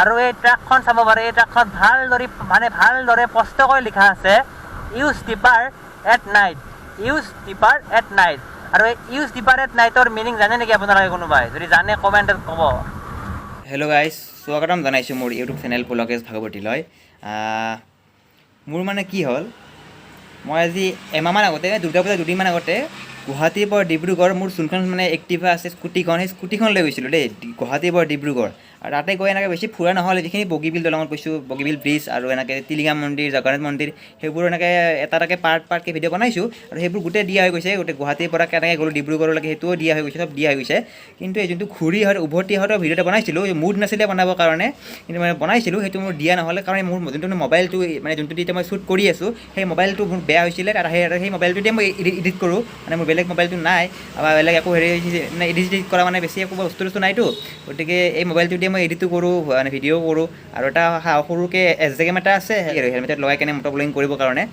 আৰু এই ট্ৰাকখন চাব পাৰে এই ট্ৰাকখন ভালদৰে স্পষ্টকৈ লিখা আছে ইউজ টিপাৰ এট নাইট আৰু এই ইউজ টিপাৰ এট নাইটৰ মিনিং জানে নেকি আপোনালোকে কোনোবাই যদি জানে কমেণ্টত ক'ব। হেল্ল' গাইজ, স্বাগতম জনাইছোঁ মোৰ ইউটিউব চেনেল পুলকেশ ভাগৱতীলৈ। মোৰ মানে কি হ'ল, মই আজি এমাহমান আগতে দুৰ্গা পূজাৰ দুদিনমান আগতে গুৱাহাটীৰ পৰা ডিব্ৰুগড় মোৰ যোনখন মানে এক্টিভা আছে স্কুটিখন, সেই স্কুটিখন লৈ গৈছিলোঁ দেই গুৱাহাটীৰ পৰা ডিব্ৰুগড়। আৰু তাতে গৈ এনেকৈ বেছি ফুৰা নহ'লে, যিখিনি বগীবিল দলঙত গৈছোঁ, বগীবিল ব্ৰিজ আৰু এনেকৈ টিলিঙা মন্দিৰ, জগন্নাথ মন্দিৰ, সেইবোৰ এনেকৈ এটা পাৰ্টকৈ ভিডিঅ' বনাইছোঁ আৰু সেইবোৰ গোটেই দিয়া হৈ গৈছে। গোটেই গুৱাহাটীৰ পৰা কেনেকৈ গ'লোঁ ডিব্ৰুগড়লৈকে সেইটোও দিয়া হৈ গৈছে, চব দিয়া হৈ গৈছে। কিন্তু এই যোনটো ঘূৰি উভতি অহাটো ভিডিঅ' এটা বনাইছিলোঁ, মুড নাছিলে বনাবৰ কাৰণে, কিন্তু মানে বনাইছিলোঁ, সেইটো মোৰ দিয়া নহ'লে কাৰণ মোৰ যোনটো মোবাইলটো মানে যোনটো এতিয়া মই শ্বুট কৰি আছোঁ সেই মোবাইলটো মোৰ বেয়া হৈছিলে। আৰু সেই মোবাইলটোতে মই এডিট কৰোঁ, মানে মোৰ বেলেগ মোবাইলটো নাই বা বেলেগ একো মানে এডিট কৰা মানে বেছি একো বস্তু নাইতো, গতিকে এই মোবাইলটো দিয়ে মই এডিটো কৰোঁ, মানে ভিডিঅ' কৰোঁ। আৰু এটা সৰুকৈ SJ কেম এটা আছে আৰু হেলমেটত লগাই কেনে মটৰ ব্লগিং কৰিবৰ কাৰণে।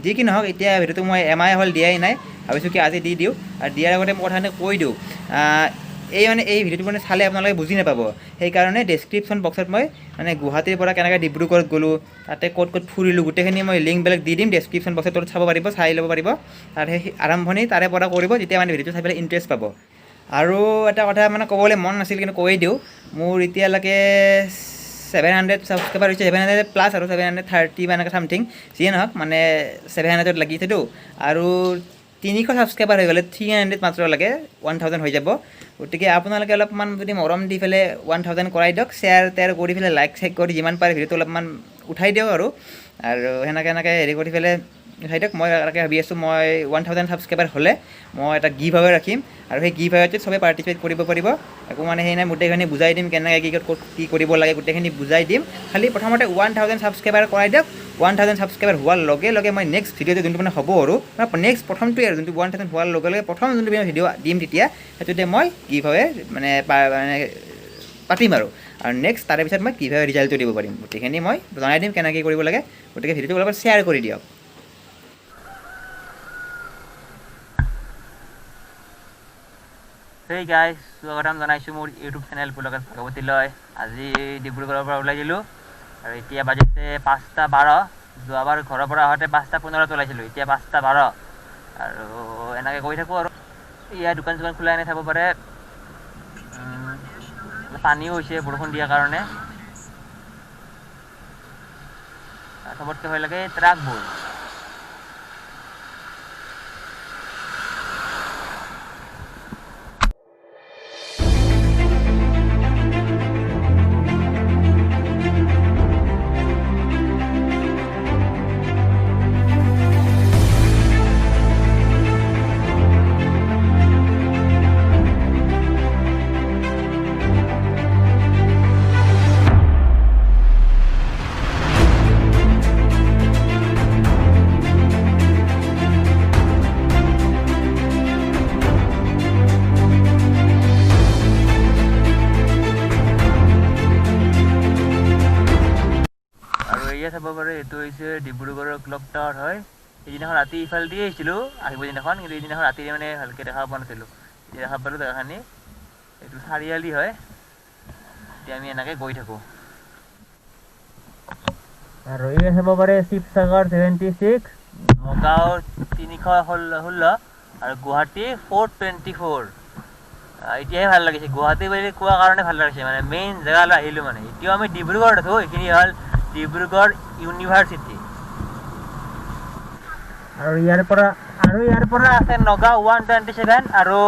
যি কি নহওক, এতিয়া ভিডিঅ'টো মই এমাহ হ'ল দিয়াই নাই, ভাবিছোঁ কি আজি দি দিওঁ। আৰু দিয়াৰ আগতে মই কথাখিনি কৈ দিওঁ, এই ভিডিঅ'টো মানে চালে আপোনালোকে বুজি নাপাব। সেইকাৰণে ডেছক্ৰিপশ্যন বক্সত মই মানে গুৱাহাটীৰ পৰা কেনেকৈ ডিব্ৰুগড়ত গ'লোঁ, তাতে ক'ত ফুৰিলোঁ, গোটেইখিনি মই লিংকবিলাক দি দিম ডেছক্ৰিপশ্যন বক্সত, তলত চাব পাৰিব, চাই ল'ব পাৰিব। আৰু সেই আৰম্ভণি তাৰে পৰা কৰিব, যেতিয়া মানে ভিডিঅ'টো চাই পেলাই ইণ্টাৰেষ্ট পাব। আৰু এটা কথা মানে ক'বলৈ মন নাছিল, কিন্তু কৈয়ে দিওঁ, মোৰ এতিয়ালৈকে 700 ছাবস্ক্ৰাইবাৰ হৈছে, 700+ আৰু 730 বা এনেকৈ ছামথিং, যিয়ে নহওক মানে 700ত লাগিছেতো। আৰু 300 ছাবস্ক্ৰাইবাৰ হৈ গ'লে 300 মাত্ৰ লাগে, 1000 হৈ যাব। গতিকে আপোনালোকে অলপমান যদি মৰম দি পেলাই 1000 কৰাই দিয়ক, শ্বেয়াৰ কৰি পেলাই লাইক কৰি যিমান পাৰে ভিডিঅ'টো অলপমান উঠাই দিয়ক। আৰু সেনেকৈ হেৰি কৰি পেলাই উঠাই দিয়ক। মই তাকে ভাবি আছোঁ, মই 1000 ছাবস্ক্ৰাইবাৰ হ'লে মই এটা গিভ আৱে ৰাখিম, আৰু সেই গিভ আৱেটোত চবেই পাৰ্টিচিপেট কৰিব পাৰিব। একো মানে সেই নাই, গোটেইখিনি বুজাই দিম, কেনেকৈ ক'ত কি কৰিব লাগে গোটেইখিনি বুজাই দিম। খালি প্ৰথমতে 1000 ছাবস্ক্ৰাইবাৰ কৰাই দিয়ক। 1000 ছাবস্ক্ৰাইবাৰ হোৱাৰ লগে লগে মই নেক্সট ভিডিঅ'টো যোনটো মানে হ'ব আৰু নেক্সট প্ৰথমটোৱে আৰু যোনটো 1000 হোৱাৰ লগে লগে প্ৰথম যোনটো ভিডিঅ' দিম, তেতিয়া সেইটোতে মই গিভ আৱে মানে পাতিম আৰু নেক্সট তাৰে পিছত মই গিভ আৱে ৰিজাল্টটো দিব পাৰিম। গোটেইখিনি মই জনাই দিম কেনেকৈ কৰিব লাগে। গতিকে ভিডিঅ'টো অলপ শ্বেয়াৰ কৰি দিয়ক। হেই গাইজ, স্বাগতম জনাইছোঁ মোৰ ইউটিউব চেনেল পুলকেশ ভাগৱতীলৈ। আজি ডিব্ৰুগড়ৰ পৰা ওলাই দিলোঁ আৰু এতিয়া বাজিছে 5:12। যোৱাবাৰ ঘৰৰ পৰা আহোঁতে 5:15 ওলাইছিলোঁ, এতিয়া 5:12। আৰু এনেকৈ গৈ থাকোঁ আৰু ইয়াৰ দোকান চোকান খোলাই নাই, চাব পাৰে। পানীও হৈছে বৰষুণ দিয়াৰ কাৰণে। চবতকৈ ভয় লাগে ট্ৰাকবোৰ। চাব পাৰে এইটো হৈছে ডিব্ৰুগড়ৰ ক্লক টাৱাৰ হয়। সেইদিনাখন ৰাতি ইফালে দি আহিছিলোঁ আহিব দিনাখন, কিন্তু এইদিনাখন ৰাতিৰে মানে ভালকৈ দেখা পোৱা নাছিলোঁ। এতিয়া দেখা পালোঁ জেগাখিনি, এইটো চাৰিআলি হয়। এতিয়া আমি এনেকৈ গৈ থাকোঁ। আৰু এই চাব পাৰে শিৱসাগৰ 76, নগাঁও 316 আৰু গুৱাহাটী 424। এতিয়াহে ভাল লাগিছে, গুৱাহাটী বুলি কোৱাৰ কাৰণে ভাল লাগিছে, মানে মেইন জেগালৈ আহিলোঁ। মানে এতিয়াও আমি ডিব্ৰুগড়ত আছোঁ, এইখিনি হ'ল ডিব্ৰুগড় ইউনিভাৰ্চিটি। আৰু ইয়াৰ পৰা আছে নগাঁও 127 আৰু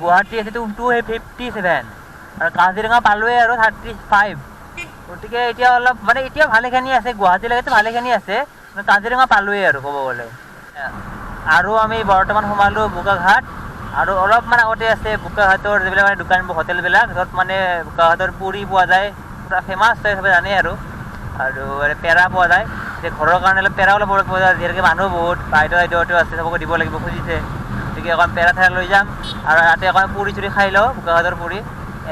গুৱাহাটী আছে 257 আৰু কাজিৰঙা পালোৱে আৰু 35। গতিকে এতিয়া অলপ মানে এতিয়াও ভালেখিনি আছে, গুৱাহাটীলৈকেতো ভালেখিনি আছে, কাজিৰঙা পালোৱে আৰু ক'ব গ'লে। আৰু আমি বৰ্তমান সোমালোঁ বোকাঘাট, আৰু অলপমান আগতে আছে বোকাঘাটৰ যিবিলাক মানে দোকানবোৰ, হোটেলবিলাক, য'ত মানে বোকাঘাটৰ পুৰি পোৱা যায়, পুৰা ফেমাছ হয়, চবে জানে। আৰু পেৰা পোৱা যায়, এতিয়া ঘৰৰ কাৰণে অলপ পেৰা অলপ পোৱা যায়, যিহেতুকে মানুহ বহুত, বাইদেউ আছে, চবকে দিব লাগিব খুজিছে। গতিকে অকণ পেৰা থেৰা লৈ যাম, আৰু ৰাতি অকণ পুৰি চুৰি খাই লওঁ, বোকাঘাটৰ পুৰি।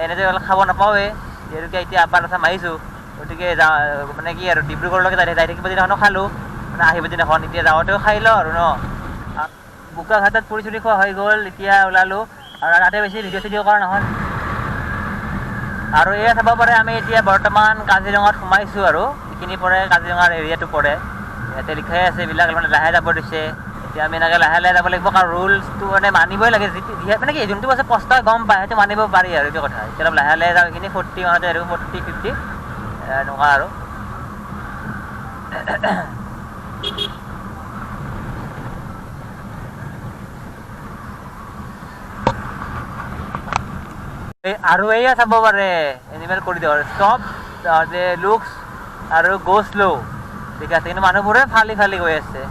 এনেকৈ অলপ খাব নাপাওঁৱে, যিহেতুকে এতিয়া আপাৰ কথা মাৰিছোঁ। গতিকে মানে কি আৰু ডিব্ৰুগড়লৈকে যাই থাকিব দিনাখনো খালোঁ, মানে আহিব দিনাখন, এতিয়া যাওঁতেও খাই লওঁ আৰু বোকাঘাটত পুৰি চুৰি খোৱা হৈ গ'ল। এতিয়া ওলালোঁ, আৰু তাতে বেছি ভিডিঅ' চিডিঅ' কৰা নহ'ল। আৰু এয়া চাব পাৰে আমি এতিয়া বৰ্তমান কাজিৰঙাত সোমাইছোঁ আৰু এইখিনি পৰে কাজিৰঙাৰ এৰিয়াটো পৰে ইয়াতে লিখাই আছে এইবিলাক মানে লাহে যাব দিছে এতিয়া আমি এনেকৈ লাহে লাহে যাব লাগিব কাৰণ ৰুলছটো মানে মানিবই লাগে মানে কি যোনটো বস্তু স্পষ্ট গম পায় সেইটো মানিব পাৰি আৰু এইটো কথা এতিয়া অলপ লাহে লাহে যাওঁ এইখিনি 40 মানতে আৰু 40 50 এনেকুৱা আৰু আৰু এয়া চাব পাৰে এনিমেল কৰিডৰ ষ্টপ যে লুকছ আৰু গো শ্ল' ঠিক আছে কিন্তু মানুহবোৰে ফালি ফালি গৈ আছে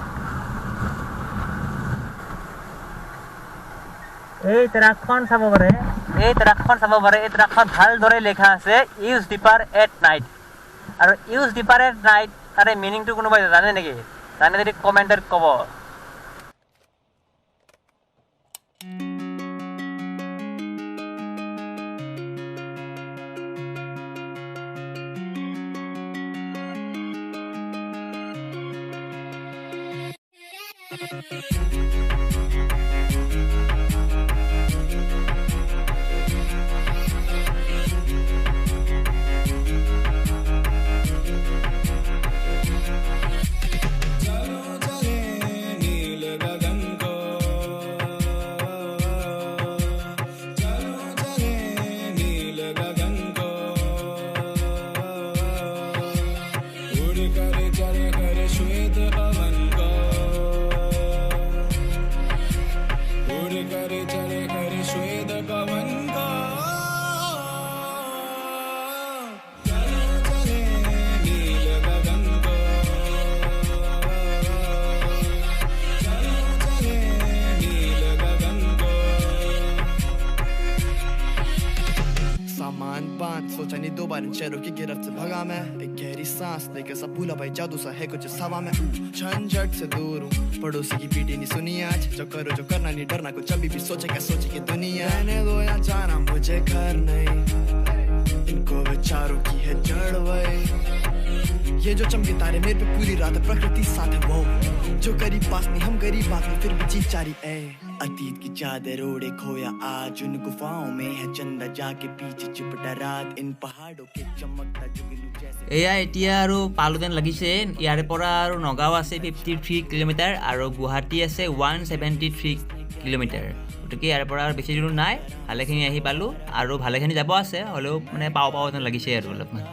এই ট্ৰাকখন চাব পাৰে এই ট্ৰাকখন ভালদৰে লিখা আছে ইউজ ডিপাৰ এট নাইট আৰু ইউজ ডিপাৰ এট নাইট তাৰে মিনিংটো কোনোবাই জানে নেকি জানে যদি কমেণ্টত ক'ব सोचा नहीं दो बार इन शहरों की गिरफ्त से भगा मैं एक गहरी सांस लेकर सब भूला भाई जादू सा है कुछ हवा में झंझट से दूर हूँ पड़ोसी की पीटी नहीं सुनी आज जो करो जो करना नहीं डरना कुछ अभी भी सोचे क्या सोचे की दुनिया रहने दो या जाना मुझे घर नहीं इनको विचारों की है जड़ वही ये जो चमके तारे मेरे पे पूरी रात प्रकृति साथ है वो जो करीब पास नहीं हम गरीब बात में फिर भी जी चारी ए अतीत की चादर ओढ़े खोया आज उन गुफाओं में है चंदा जाके पीछे चिपटा रात इन पहाड़ों के चमकता जुगनू जैसे এয়া এতিয়া আৰু পালো যেন লাগিছে ইয়াৰে পৰা আৰু নগাঁও আছে 53 কিলোমিটাৰ আৰু গুৱাহাটী আছে 173 কিলোমিটাৰ গতিকে ইয়াৰ পৰা আৰু বেছি দূৰ নাই ভালেখিনি আহি পালোঁ আৰু ভালেখিনি যাব আছে হ'লেও মানে পাওঁ যেন লাগিছে আৰু অলপমান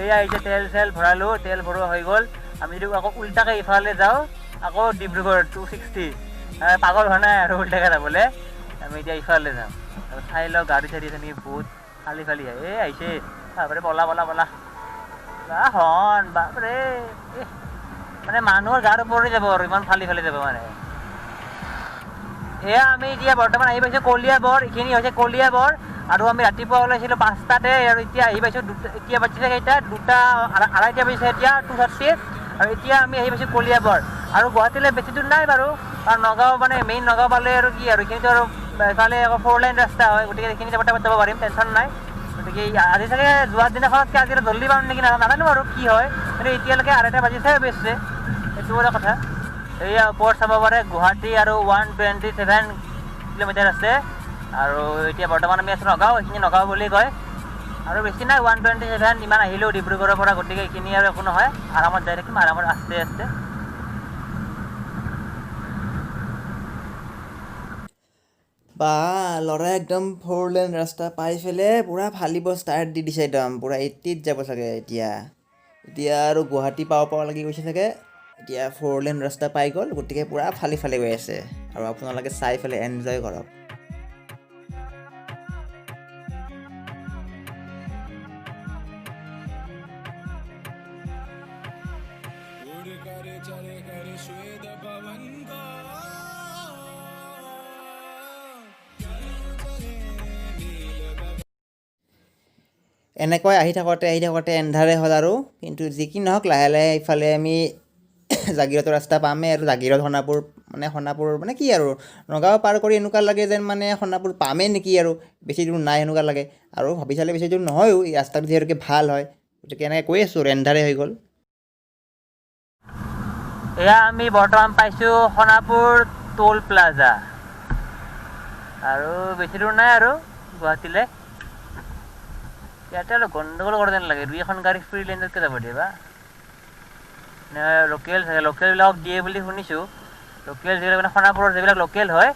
এয়া এতিয়া তেল চেল ভৰালোঁ তেল ভৰোৱা হৈ গ'ল আমি যদি আকৌ উল্টাকৈ ইফালে যাওঁ আকৌ ডিব্ৰুগড় 260 পাগল হোৱা নাই আৰু উল্টাকৈ যাবলৈ আমি এতিয়া ইফালে যাম আৰু চাই লওঁ গাড়ী চাড়ী আছে নেকি বহুত খালী খালী হয় এই আহিছে বাপৰে বলা হন বাপৰে মানে মানুহৰ গাৰ ওপৰতে যাব আৰু ইমান ফালি ফালি যাব মানে এয়া আমি এতিয়া বৰ্তমান আহি পাইছোঁ কলিয়াবৰ এইখিনি হৈছে কলিয়াবৰ আৰু আমি ৰাতিপুৱা ওলাইছিলোঁ 5টাতে আৰু এতিয়া আহি পাইছোঁ এতিয়া বাজিছে কেইটা 2:30 বাজিছে এতিয়া 2:30 আৰু এতিয়া আমি আহি পাইছোঁ কলিয়াবৰ আৰু গুৱাহাটীলৈ বেছি দূৰ নাই বাৰু কাৰণ নগাঁও মানে মেইন নগাঁও পালে আৰু কি আৰু এইখিনিতো আৰু এইফালে আকৌ 4 লাইন ৰাস্তা হয় গতিকে এইখিনি যাব পাৰিম টেনশ্যন নাই গতিকে আজি চাগে যোৱাৰ দিনাখনতকৈ আজি জল্দি পাম নেকি নাজানো আৰু কি হয় কিন্তু এতিয়ালৈকে 2:30 বাজিছে বেছি এইটো এটা কথা এয়া ওপৰত চাব পাৰে গুৱাহাটী আৰু 127 কিলোমিটাৰ আছে আৰু এতিয়া বৰ্তমান আমি আছোঁ নগাঁও এইখিনি নগাঁও বুলি কয় আৰু বেছি নাই 127 ইমান আহিলেও ডিব্ৰুগড়ৰ পৰা গতিকে এইখিনি আৰু একো নহয় আৰামত যাই থাকিম আৰামত আস্তে আস্তে বা ল'ৰা একদম 4 লেন ৰাস্তা পাই ফেলে পূৰা ফালিব ষ্টাৰ্ট দি দিছে একদম পূৰা 80ত যাব চাগে এতিয়া আৰু গুৱাহাটী পাব লাগি গৈছে চাগে এতিয়া 4 লেন ৰাস্তা পাই গ'ল গতিকে পূৰা ফালি ফালি গৈ আছে আৰু আপোনালোকে চাই ফেলে এনজয় কৰক এনেকৈ আহি থাকোঁতে এন্ধাৰে হ'ল আৰু কিন্তু যি কি নহওক লাহে লাহে ইফালে আমি জাগিৰোডৰ ৰাস্তা পামেই আৰু জাগিৰোড সোণাপুৰ মানে কি আৰু নগাঁও পাৰ কৰি এনেকুৱা লাগে যেন মানে সোণাপুৰ পামেই নেকি আৰু বেছি দূৰ নাই এনেকুৱা লাগে আৰু ভাবি চালে বেছি দূৰ নহয়ও এই ৰাস্তাটো যিহেতুকে ভাল হয় গতিকে এনেকৈ কৈ আছোঁ এন্ধাৰে হৈ গ'ল এয়া আমি বৰ্তমান পাইছোঁ সোণাপুৰ টোল প্লাজা আৰু বেছি দূৰ নাই আৰু গুৱাহাটীলৈ ইয়াতে অলপ গণ্ডগোল কৰা যেন লাগে 2-এখন গাড়ী ফ্ৰী লেণ্ডতকৈ যাব দিয়ে বা লোকেল চাগে লোকেলবিলাকক দিয়ে বুলি শুনিছোঁ লোকেল যিবিলাক মানে সোণাপুৰৰ যিবিলাক লোকেল হয়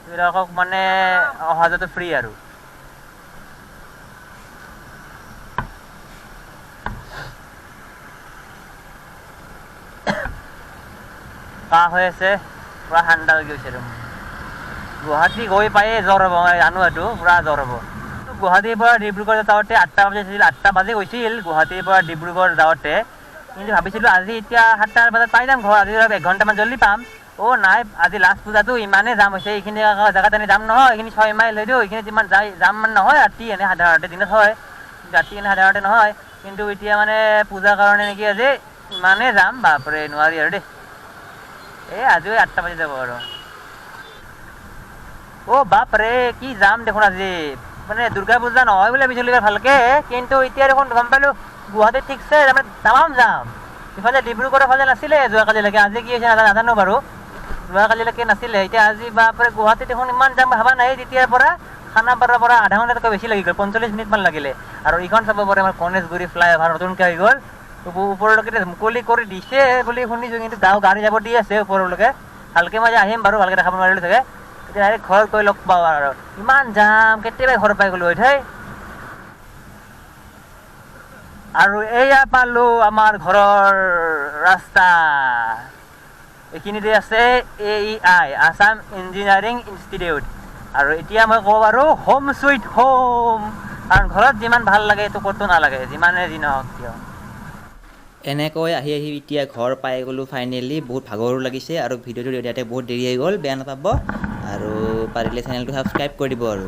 সেইবিলাকক মানে অহা যোৱাটো ফ্ৰী আৰু কাহ হৈ আছে পূৰা ঠাণ্ডা হৈ গৈছে আৰু গুৱাহাটী গৈ পায়ে জ্বৰ হ'ব মই জানো এইটো পূৰা জ্বৰ হ'ব গুৱাহাটীৰ পৰা ডিব্ৰুগড় যাওঁতে 8টা বাজিছিল 8টা বাজি গৈছিল গুৱাহাটীৰ পৰা ডিব্ৰুগড় যাওঁতে কিন্তু ভাবিছিলোঁ আজি এতিয়া 7টা বজাত পাই যাম ঘৰ আজি 1 ঘণ্টামান জল্দি পাম নাই আজি লাষ্ট পূজাটো ইমানেই জাম হৈছে এইখিনি জেগাত এনে যাম নহয় এইখিনি 6 মাইল হৈ দিওঁ এইখিনিত ইমান যাম মানে নহয় ৰাতি এনে সাধাৰণতে দিনত হয় ৰাতি এনে সাধাৰণতে নহয় কিন্তু এতিয়া মানে পূজাৰ কাৰণে নেকি আজি ইমানেই যাম বাপৰে নোৱাৰি আৰু দেই আজিও 8টা বাজি যাব আৰু বাপৰে কি যাম দেখোন আজি মানে দুৰ্গা পূজা নহয় বুলি ভাবিছিলোঁ ভালকে কিন্তু এতিয়া দেখোন গম পালোঁ গুৱাহাটীত ঠিকছে তাৰমানে তামাম যাম ইফালে ডিব্ৰুগড়ৰ ফালে নাছিলে যোৱাকালিলৈকে আজি কি হৈছে নাজানো বাৰু যোৱাকালিলৈকে নাছিলে এতিয়া আজি বাপৰে গুৱাহাটীত দেখোন ইমান যাম ভাবা নাই তেতিয়াৰ পৰা খানাপাৰাৰ পৰা আধা ঘণ্টাতকৈ বেছি লাগি গ'ল 45 মিনিটমান লাগিলে আৰু এইখন চাব পাৰে আমাৰ গণেশগুৰি ফ্লাইঅভাৰ নতুনকৈ হৈ গ'ল ওপৰলৈকে মুকলি কৰি দিছে বুলি শুনিছোঁ কিন্তু গাড়ী যাব দি আছে ওপৰলৈকে ভালকৈ মই আহিম বাৰু ভালকৈ দেখাব নোৱাৰিলোঁ চাগে এতিয়া ডাইৰেক্ট ঘৰত গৈ লগ পাওঁ আৰু ইমান যাম কেতিয়াবাই ঘৰ পাই গ'লোঁ হয় আৰু এয়া পালোঁ আমাৰ ঘৰৰ ৰাস্তা এইখিনিতে আছে AEI আছাম ইঞ্জিনিয়াৰিং ইনষ্টিটিউট আৰু এতিয়া মই ক'ব পাৰোঁ হোম চুইট হোম কাৰণ ঘৰত যিমান ভাল লাগে এইটো ক'তো নালাগে যিমানে যি নহওক কিয় এনেকৈ আহি এতিয়া ঘৰ পাই গ'লোঁ ফাইনেলি বহুত ভাগৰো লাগিছে আৰু ভিডিঅ'টো ইয়াতে বহুত দেৰি হৈ গ'ল বেয়া নাপাব আৰু পাৰিলে চেনেলটো ছাবস্ক্ৰাইব কৰি দিব আৰু